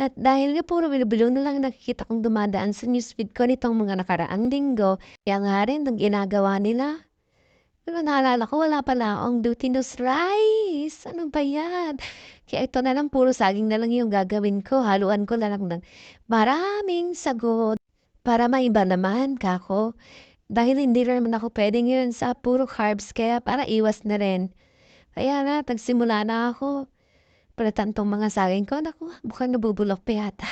At dahil nga puro bilo-bilo na lang nakikita kong dumadaan sa newsfeed ko nitong mga nakaraang linggo, kaya nga rin nung ginagawa nila. Pero naalala ko wala pala akong glutinous rice. Ano ba 'yan? Kaya ito na lang puro saging na lang yung gagawin ko, haluan ko na lang ng maraming sagot para maiba naman kako. Dahil hindi rin naman ako puwede ngayon sa puro carbs kaya para iwas na rin. Kaya na nagsimula na ako. Palitan 'tong mga saging ko, naku mukhang nabubulok pa yata.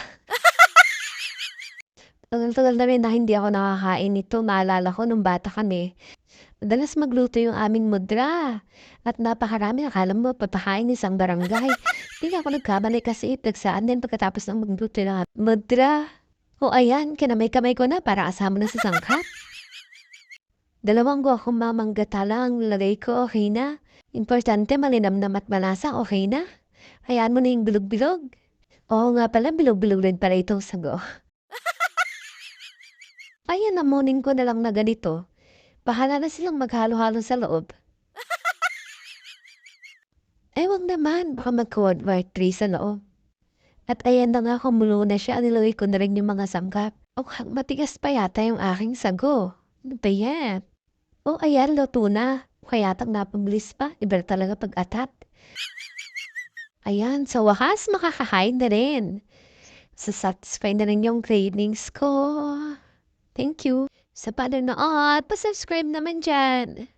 Tagal-tagal na rin na hindi ako nakakain nito, naalala ko nung bata kami, madalas magluto yung aming mudra at napakarami akala mo papakain isang barangay. Hindi ako nagkamali kasi nagsaan din pagkatapos ng magluto ng mudra. O ayan, kinamay-kamay ko na para kasama na sa sangkap. Dalawang akong mamanggata lang lagay ko, okey na. Importante malinamnam at malasa, okey na. Hayaan mo na yung bilog-bilog. Oo nga pala, bilog-bilog rin pala itong sago. Kaya namunin ko na lang na ganito. Bahala na silang maghalo-halo sa loob. Wag naman, baka mag-World War III sa loob. At ayan na nga, kumulo na siya, nilagay ko na rin yung mga sangkap. Matigas pa yata yung aking sago. Ano ba yan? Ayan, luto na. Kaya yatang napabilis pa, iba talaga pag-atat. Ayan, sa wakas makakahain na rin. Sasatisfy na rin yung cravings ko. Thank you sa panonood. Pa-subscribe naman dyan.